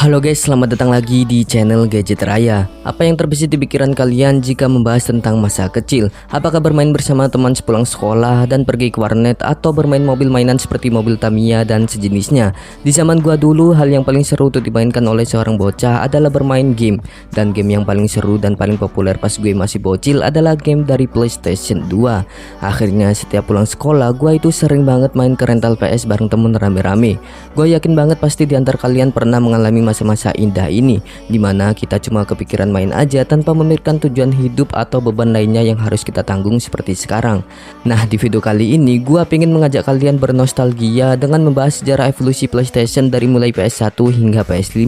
Halo guys, selamat datang lagi di channel Gadget Raya. Apa yang terbesit di pikiran kalian jika membahas tentang masa kecil? Apakah bermain bersama teman sepulang sekolah dan pergi ke warnet, atau bermain mobil mainan seperti mobil Tamiya dan sejenisnya? Di zaman gua dulu, hal yang paling seru untuk dimainkan oleh seorang bocah adalah bermain game. Dan game yang paling seru dan paling populer pas gue masih bocil adalah game dari PlayStation 2. Akhirnya setiap pulang sekolah, gua itu sering banget main ke rental PS bareng temen rame-rame. Gua yakin banget pasti di antara kalian pernah mengalami masa-masa indah ini, dimana kita cuma kepikiran main aja tanpa memikirkan tujuan hidup atau beban lainnya yang harus kita tanggung seperti sekarang. Nah, di video kali ini gua pengen mengajak kalian bernostalgia dengan membahas sejarah evolusi PlayStation dari mulai PS1 hingga PS5.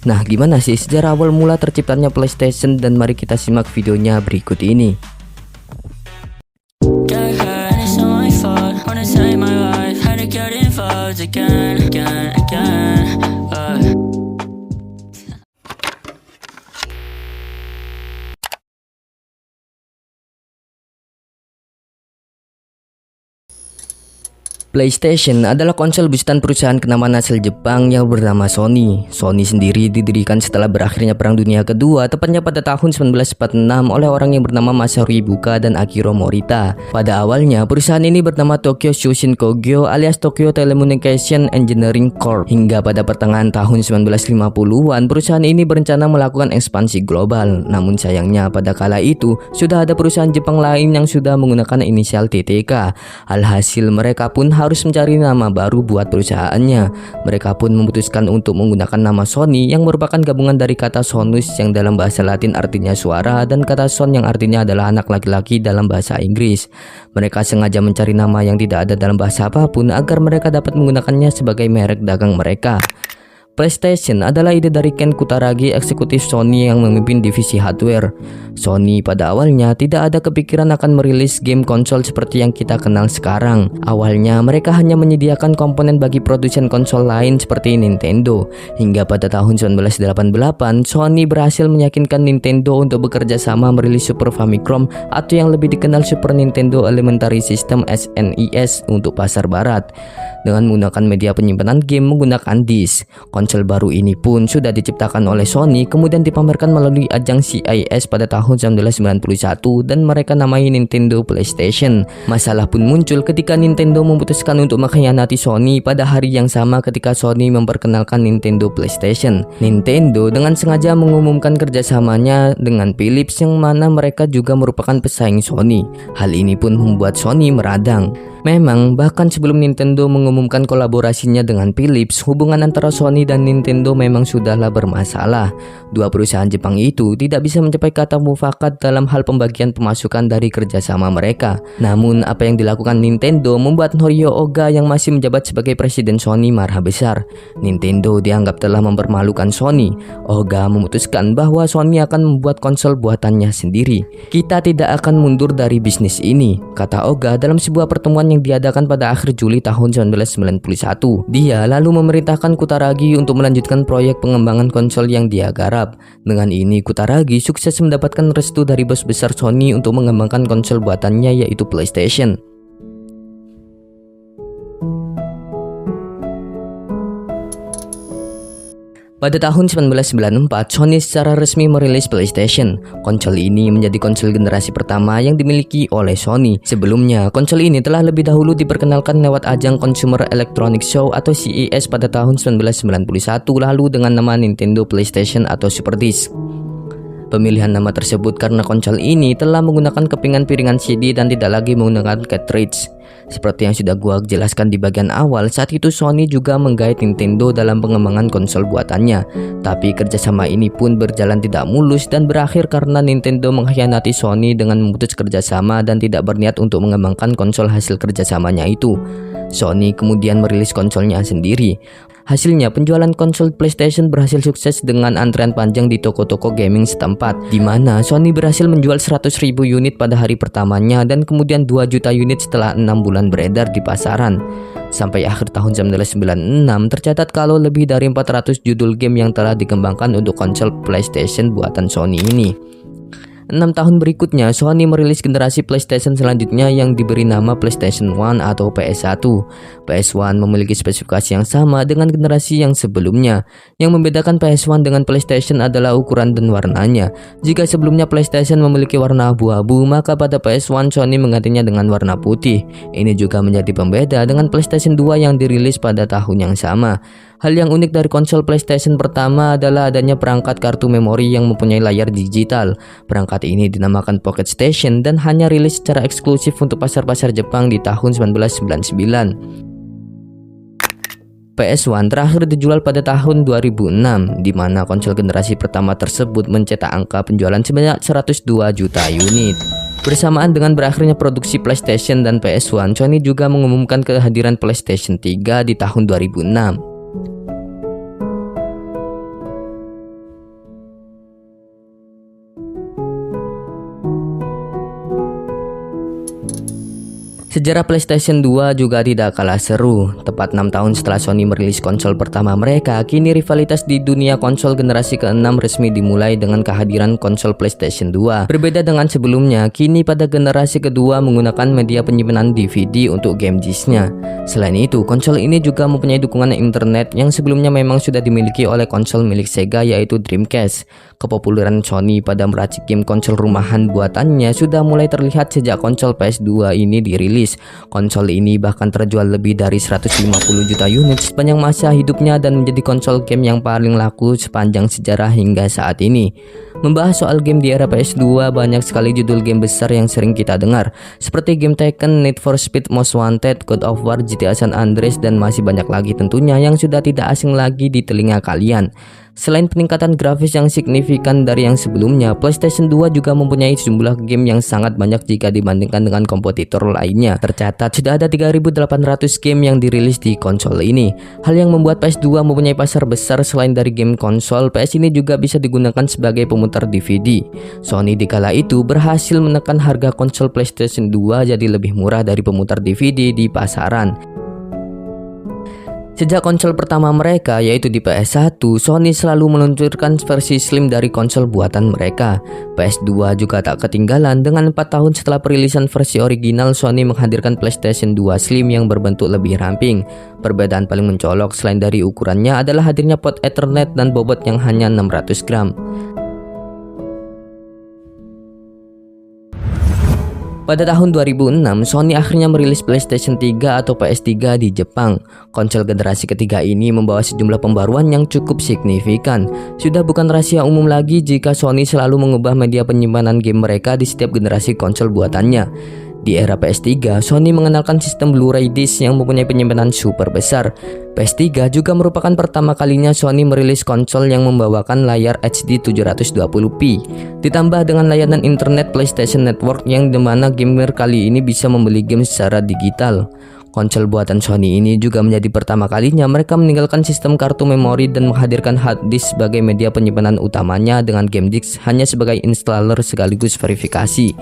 Nah, gimana sih sejarah awal mula terciptanya PlayStation, dan mari kita simak videonya berikut ini. PlayStation adalah konsol buatan perusahaan kenamaan asal Jepang yang bernama Sony. Sony sendiri didirikan setelah berakhirnya Perang Dunia Kedua, tepatnya pada tahun 1946 oleh orang yang bernama Masaru Ibuka dan Akira Morita. Pada awalnya, perusahaan ini bernama Tokyo Shushin Kogyo alias Tokyo Telecommunication Engineering Corp. Hingga pada pertengahan tahun 1950-an, perusahaan ini berencana melakukan ekspansi global. Namun sayangnya pada kala itu, sudah ada perusahaan Jepang lain yang sudah menggunakan inisial TTK. Alhasil mereka pun harus mencari nama baru buat perusahaannya. Mereka pun memutuskan untuk menggunakan nama Sony yang merupakan gabungan dari kata sonus yang dalam bahasa Latin artinya suara dan kata son yang artinya adalah anak laki-laki dalam bahasa Inggris. Mereka sengaja mencari nama yang tidak ada dalam bahasa apapun agar mereka dapat menggunakannya sebagai merek dagang mereka. PlayStation adalah ide dari Ken Kutaragi, eksekutif Sony yang memimpin divisi hardware. Sony pada awalnya tidak ada kepikiran akan merilis game konsol seperti yang kita kenal sekarang. Awalnya mereka hanya menyediakan komponen bagi produsen konsol lain seperti Nintendo. Hingga pada tahun 1988, Sony berhasil meyakinkan Nintendo untuk bekerja sama merilis Super Famicom atau yang lebih dikenal Super Nintendo Elementary System (SNES) untuk pasar barat. Dengan menggunakan media penyimpanan game menggunakan disk. Konsol baru ini pun sudah diciptakan oleh Sony, kemudian dipamerkan melalui ajang CES pada tahun 1991 dan mereka namai Nintendo PlayStation. Masalah pun muncul ketika Nintendo memutuskan untuk mengkhianati Sony pada hari yang sama ketika Sony memperkenalkan Nintendo PlayStation. Nintendo dengan sengaja mengumumkan kerjasamanya dengan Philips yang mana mereka juga merupakan pesaing Sony. Hal ini pun membuat Sony meradang. Memang, bahkan sebelum Nintendo mengumumkan kolaborasinya dengan Philips, hubungan antara Sony dan Nintendo memang sudahlah bermasalah. Dua perusahaan Jepang itu tidak bisa mencapai kata mufakat dalam hal pembagian pemasukan dari kerjasama mereka. Namun, apa yang dilakukan Nintendo membuat Norio Oga yang masih menjabat sebagai presiden Sony marah besar. Nintendo dianggap telah mempermalukan Sony. Oga memutuskan bahwa Sony akan membuat konsol buatannya sendiri. "Kita tidak akan mundur dari bisnis ini," kata Oga dalam sebuah pertemuan yang diadakan pada akhir Juli tahun 1991. Dia lalu memerintahkan Kutaragi untuk melanjutkan proyek pengembangan konsol yang dia garap. Dengan ini Kutaragi sukses mendapatkan restu dari bos besar Sony untuk mengembangkan konsol buatannya yaitu PlayStation. Pada tahun 1994, Sony secara resmi merilis PlayStation. Konsol ini menjadi konsol generasi pertama yang dimiliki oleh Sony. Sebelumnya, konsol ini telah lebih dahulu diperkenalkan lewat ajang Consumer Electronics Show atau CES pada tahun 1991 lalu dengan nama Nintendo PlayStation atau Super Disk. Pemilihan nama tersebut karena konsol ini telah menggunakan kepingan piringan CD dan tidak lagi menggunakan cartridge. Seperti yang sudah gua jelaskan di bagian awal, saat itu Sony juga menggait Nintendo dalam pengembangan konsol buatannya. Tapi kerjasama ini pun berjalan tidak mulus dan berakhir karena Nintendo mengkhianati Sony dengan memutus kerjasama dan tidak berniat untuk mengembangkan konsol hasil kerjasamanya itu. Sony kemudian merilis konsolnya sendiri. Hasilnya, penjualan konsol PlayStation berhasil sukses dengan antrean panjang di toko-toko gaming setempat, di mana Sony berhasil menjual 100.000 unit pada hari pertamanya dan kemudian 2 juta unit setelah 6 bulan beredar di pasaran. Sampai akhir tahun 1996, tercatat kalau lebih dari 400 judul game yang telah dikembangkan untuk konsol PlayStation buatan Sony ini. 6 tahun berikutnya, Sony merilis generasi PlayStation selanjutnya yang diberi nama PlayStation 1 atau PS1. PS1 memiliki spesifikasi yang sama dengan generasi yang sebelumnya. Yang membedakan PS1 dengan PlayStation adalah ukuran dan warnanya. Jika sebelumnya PlayStation memiliki warna abu-abu, maka pada PS1 Sony menggantinya dengan warna putih. Ini juga menjadi pembeda dengan PlayStation 2 yang dirilis pada tahun yang sama. Hal yang unik dari konsol PlayStation pertama adalah adanya perangkat kartu memori yang mempunyai layar digital. Perangkat ini dinamakan Pocket Station dan hanya rilis secara eksklusif untuk pasar-pasar Jepang di tahun 1999. PS1 terakhir dijual pada tahun 2006, di mana konsol generasi pertama tersebut mencetak angka penjualan sebanyak 102 juta unit. Bersamaan dengan berakhirnya produksi PlayStation dan PS1, Sony juga mengumumkan kehadiran PlayStation 3 di tahun 2006. Sejarah PlayStation 2 juga tidak kalah seru. Tepat 6 tahun setelah Sony merilis konsol pertama mereka, kini rivalitas di dunia konsol generasi ke-6 resmi dimulai dengan kehadiran konsol PlayStation 2. Berbeda dengan sebelumnya, kini pada generasi kedua menggunakan media penyimpanan DVD untuk game disknya. Selain itu, konsol ini juga mempunyai dukungan internet yang sebelumnya memang sudah dimiliki oleh konsol milik Sega yaitu Dreamcast. Kepopuleran Sony pada meracik game konsol rumahan buatannya sudah mulai terlihat sejak konsol PS2 ini dirilis. Konsol ini bahkan terjual lebih dari 150 juta unit sepanjang masa hidupnya dan menjadi konsol game yang paling laku sepanjang sejarah hingga saat ini. Membahas soal game di era PS2, banyak sekali judul game besar yang sering kita dengar, seperti game Tekken, Need for Speed Most Wanted, God of War, GTA San Andreas, dan masih banyak lagi tentunya yang sudah tidak asing lagi di telinga kalian. Selain peningkatan grafis yang signifikan dari yang sebelumnya, PlayStation 2 juga mempunyai jumlah game yang sangat banyak jika dibandingkan dengan kompetitor lainnya. Tercatat sudah ada 3.800 game yang dirilis di konsol ini. Hal yang membuat PS2 mempunyai pasar besar. Selain dari game konsol, PS ini juga bisa digunakan sebagai pemutar DVD. Sony di kala itu berhasil menekan harga konsol PlayStation 2 jadi lebih murah dari pemutar DVD di pasaran. Sejak konsol pertama mereka yaitu di PS1, Sony selalu meluncurkan versi slim dari konsol buatan mereka. PS2 juga tak ketinggalan. Dengan 4 tahun setelah perilisan versi original, Sony menghadirkan PlayStation 2 Slim yang berbentuk lebih ramping. Perbedaan paling mencolok selain dari ukurannya adalah hadirnya port Ethernet dan bobot yang hanya 600 gram. Pada tahun 2006, Sony akhirnya merilis PlayStation 3 atau PS3 di Jepang. Konsol generasi ketiga ini membawa sejumlah pembaruan yang cukup signifikan. Sudah bukan rahasia umum lagi jika Sony selalu mengubah media penyimpanan game mereka di setiap generasi konsol buatannya. Di era PS3, Sony mengenalkan sistem Blu-ray disc yang mempunyai penyimpanan super besar. PS3 juga merupakan pertama kalinya Sony merilis konsol yang membawakan layar HD 720p. Ditambah dengan layanan internet PlayStation Network yang dimana gamer kali ini bisa membeli game secara digital. Konsol buatan Sony ini juga menjadi pertama kalinya mereka meninggalkan sistem kartu memori dan menghadirkan hard disk sebagai media penyimpanan utamanya dengan game disk hanya sebagai installer sekaligus verifikasi.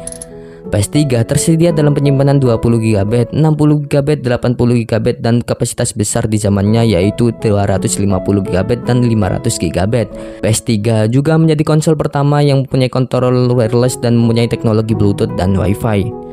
PS3 tersedia dalam penyimpanan 20GB, 60GB, 80GB dan kapasitas besar di zamannya yaitu 250GB dan 500GB. PS3 juga menjadi konsol pertama yang mempunyai kontrol wireless dan mempunyai teknologi Bluetooth dan Wi-Fi.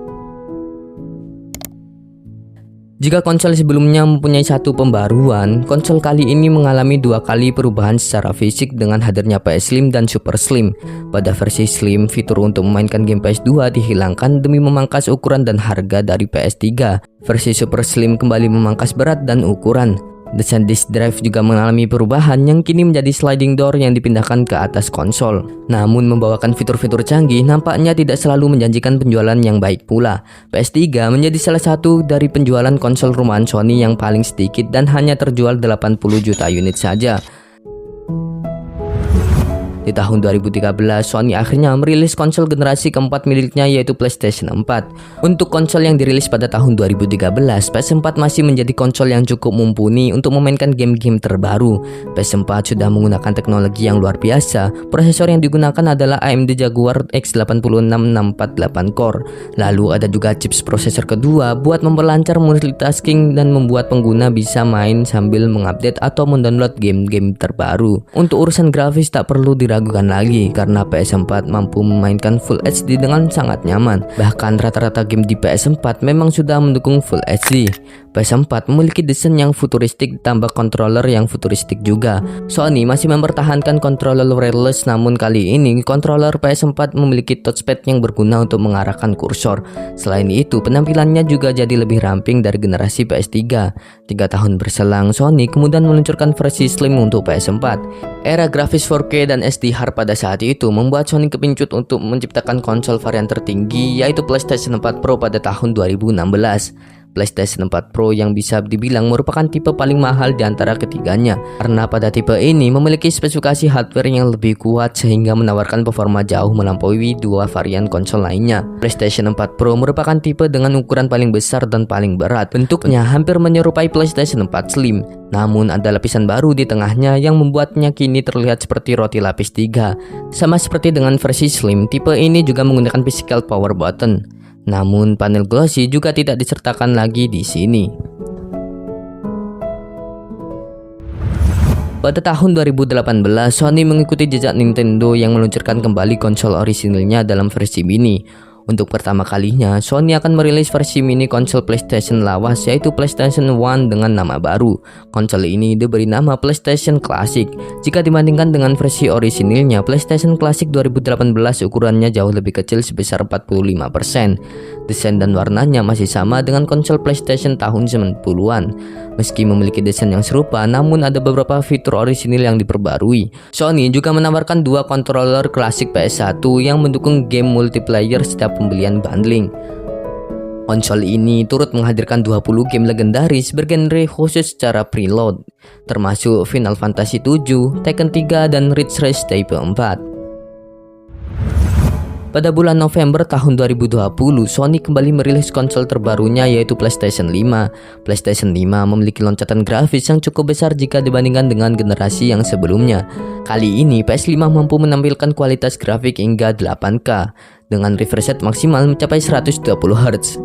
Jika konsol sebelumnya mempunyai satu pembaruan, konsol kali ini mengalami 2 kali perubahan secara fisik dengan hadirnya PS Slim dan Super Slim. Pada versi Slim, fitur untuk memainkan game PS2 dihilangkan demi memangkas ukuran dan harga dari PS3. Versi Super Slim kembali memangkas berat dan ukuran. Desain disk drive juga mengalami perubahan yang kini menjadi sliding door yang dipindahkan ke atas konsol. Namun membawakan fitur-fitur canggih nampaknya tidak selalu menjanjikan penjualan yang baik pula. PS3 menjadi salah satu dari penjualan konsol rumahan Sony yang paling sedikit dan hanya terjual 80 juta unit saja. Di tahun 2013, Sony akhirnya merilis konsol generasi keempat miliknya yaitu PlayStation 4. Untuk konsol yang dirilis pada tahun 2013, PS4 masih menjadi konsol yang cukup mumpuni untuk memainkan game-game terbaru. PS4 sudah menggunakan teknologi yang luar biasa. Prosesor yang digunakan adalah AMD Jaguar X86 648 core. Lalu ada juga chips prosesor kedua buat memperlancar multitasking dan membuat pengguna bisa main sambil mengupdate atau mendownload game-game terbaru. Untuk urusan grafis tak perlu diragukan lagi karena PS4 mampu memainkan Full HD dengan sangat nyaman. Bahkan rata-rata game di PS4 memang sudah mendukung Full HD. PS4 memiliki desain yang futuristik ditambah controller yang futuristik juga. Sony masih mempertahankan controller wireless, namun kali ini controller PS4 memiliki touchpad yang berguna untuk mengarahkan kursor. Selain itu, penampilannya juga jadi lebih ramping dari generasi PS3. 3 tahun berselang, Sony kemudian meluncurkan versi slim untuk PS4. Era grafis 4K dan SDHD pada saat itu membuat Sony kepincut untuk menciptakan konsol varian tertinggi, yaitu PlayStation 4 Pro pada tahun 2016. PlayStation 4 Pro yang bisa dibilang merupakan tipe paling mahal di antara ketiganya, karena pada tipe ini memiliki spesifikasi hardware yang lebih kuat sehingga menawarkan performa jauh melampaui dua varian konsol lainnya. PlayStation 4 Pro merupakan tipe dengan ukuran paling besar dan paling berat. Bentuknya hampir menyerupai PlayStation 4 Slim, namun ada lapisan baru di tengahnya yang membuatnya kini terlihat seperti roti lapis 3. Sama seperti dengan versi Slim, tipe ini juga menggunakan physical power button. Namun panel glossy juga tidak disertakan lagi di sini. Pada tahun 2018, Sony mengikuti jejak Nintendo yang meluncurkan kembali konsol orisinilnya dalam versi mini. Untuk pertama kalinya, Sony akan merilis versi mini konsol PlayStation lawas, yaitu PlayStation 1 dengan nama baru. Konsol ini diberi nama PlayStation Classic. Jika dibandingkan dengan versi orisinilnya, PlayStation Classic 2018 ukurannya jauh lebih kecil sebesar 45%. Desain dan warnanya masih sama dengan konsol PlayStation tahun 90-an. Meski memiliki desain yang serupa, namun ada beberapa fitur orisinil yang diperbarui. Sony juga menawarkan dua controller klasik PS1 yang mendukung game multiplayer setiap pembelian bundling. Konsol ini turut menghadirkan 20 game legendaris bergenre khusus secara preload, termasuk Final Fantasy 7, Tekken 3, dan Ridge Race Type 4. Pada bulan November tahun 2020, Sony kembali merilis konsol terbarunya, yaitu PlayStation 5. PlayStation 5 memiliki loncatan grafis yang cukup besar jika dibandingkan dengan generasi yang sebelumnya. Kali ini PS5 mampu menampilkan kualitas grafik hingga 8K dengan refresh rate maksimal mencapai 120 Hz.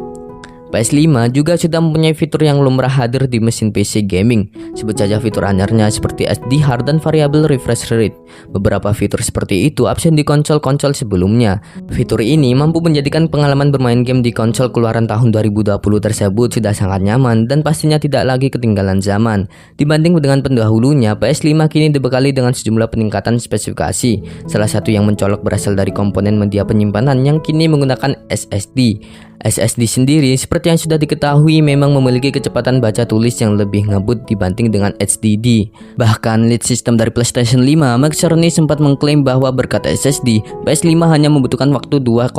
PS5 juga sudah mempunyai fitur yang lumrah hadir di mesin PC gaming. Sebut saja fitur anyarnya seperti SDHD dan variable refresh rate. Beberapa fitur seperti itu absen di konsol-konsol sebelumnya. Fitur ini mampu menjadikan pengalaman bermain game di konsol keluaran tahun 2020 tersebut sudah sangat nyaman dan pastinya tidak lagi ketinggalan zaman. Dibanding dengan pendahulunya, PS5 kini dibekali dengan sejumlah peningkatan spesifikasi. Salah satu yang mencolok berasal dari komponen media penyimpanan yang kini menggunakan SSD. SSD sendiri seperti yang sudah diketahui memang memiliki kecepatan baca tulis yang lebih ngebut dibanding dengan HDD. Bahkan lead system dari PlayStation 5, Max Cerny, sempat mengklaim bahwa berkat SSD, PS5 hanya membutuhkan waktu 2,5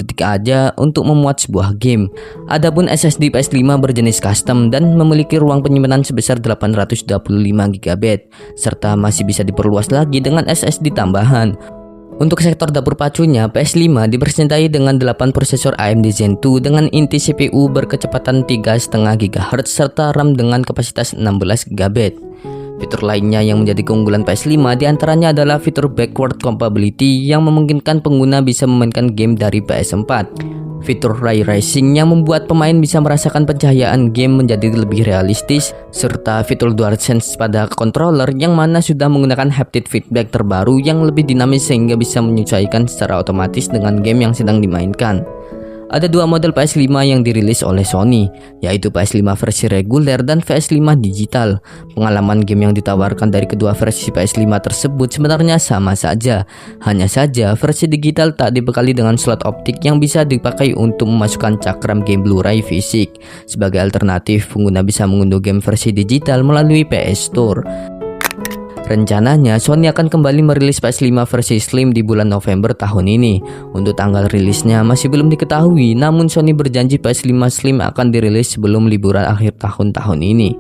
detik aja untuk memuat sebuah game. Adapun SSD PS5 berjenis custom dan memiliki ruang penyimpanan sebesar 825 GB, serta masih bisa diperluas lagi dengan SSD tambahan. Untuk sektor dapur pacunya, PS5 dipersenjatai dengan 8 prosesor AMD Zen 2 dengan inti CPU berkecepatan 3,5 GHz serta RAM dengan kapasitas 16 GB. Fitur lainnya yang menjadi keunggulan PS5 diantaranya adalah fitur backward compatibility yang memungkinkan pengguna bisa memainkan game dari PS4. Fitur ray tracing yang membuat pemain bisa merasakan pencahayaan game menjadi lebih realistis, serta fitur DualSense pada controller yang mana sudah menggunakan haptic feedback terbaru yang lebih dinamis sehingga bisa menyesuaikan secara otomatis dengan game yang sedang dimainkan. Ada dua model PS5 yang dirilis oleh Sony, yaitu PS5 versi reguler dan PS5 digital. Pengalaman game yang ditawarkan dari kedua versi PS5 tersebut sebenarnya sama saja. Hanya saja versi digital tak dibekali dengan slot optik yang bisa dipakai untuk memasukkan cakram game Blu-ray fisik. Sebagai alternatif, pengguna bisa mengunduh game versi digital melalui PS Store. Rencananya, Sony akan kembali merilis PS5 versi Slim di bulan November tahun ini. Untuk tanggal rilisnya masih belum diketahui, namun Sony berjanji PS5 Slim akan dirilis sebelum liburan akhir tahun ini.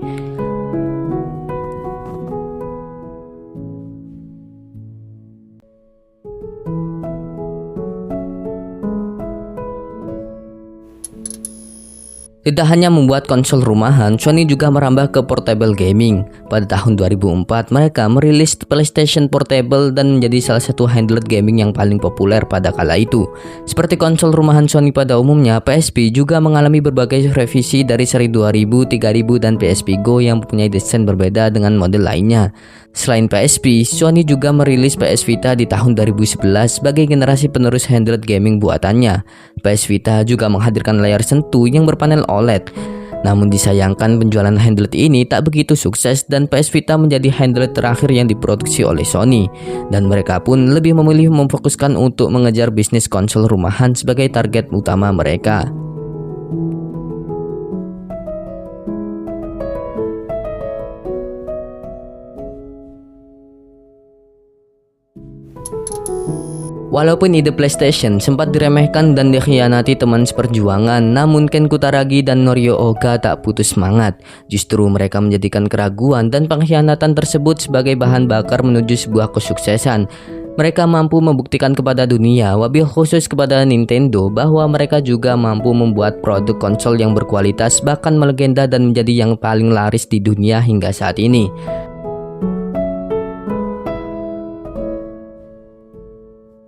Tidak hanya membuat konsol rumahan, Sony juga merambah ke portable gaming. Pada tahun 2004, mereka merilis PlayStation Portable dan menjadi salah satu handheld gaming yang paling populer pada kala itu. Seperti konsol rumahan Sony pada umumnya, PSP juga mengalami berbagai revisi dari seri 2000, 3000, dan PSP Go yang mempunyai desain berbeda dengan model lainnya. Selain PSP, Sony juga merilis PS Vita di tahun 2011 sebagai generasi penerus handheld gaming buatannya. PS Vita juga menghadirkan layar sentuh yang berpanel OLED. Namun disayangkan penjualan handheld ini tak begitu sukses dan PS Vita menjadi handheld terakhir yang diproduksi oleh Sony. Dan mereka pun lebih memilih memfokuskan untuk mengejar bisnis konsol rumahan sebagai target utama mereka. Walaupun ide PlayStation sempat diremehkan dan dikhianati teman seperjuangan, namun Ken Kutaragi dan Norio Oga tak putus semangat. Justru mereka menjadikan keraguan dan pengkhianatan tersebut sebagai bahan bakar menuju sebuah kesuksesan. Mereka mampu membuktikan kepada dunia, wabil khusus kepada Nintendo, bahwa mereka juga mampu membuat produk konsol yang berkualitas, bahkan melegenda dan menjadi yang paling laris di dunia hingga saat ini.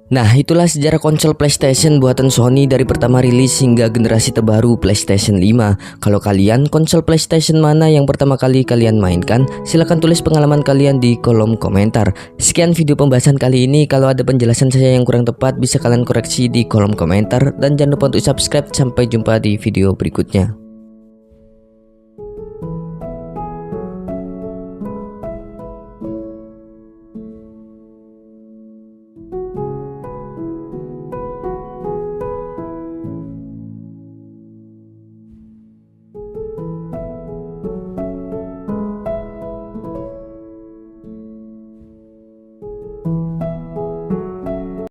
Nah, itulah sejarah konsol PlayStation buatan Sony dari pertama rilis hingga generasi terbaru PlayStation 5. Kalau kalian, konsol PlayStation mana yang pertama kali kalian mainkan? Silahkan tulis pengalaman kalian di kolom komentar. Sekian video pembahasan kali ini. Kalau ada penjelasan saya yang kurang tepat, bisa kalian koreksi di kolom komentar. Dan jangan lupa untuk subscribe. Sampai jumpa di video berikutnya.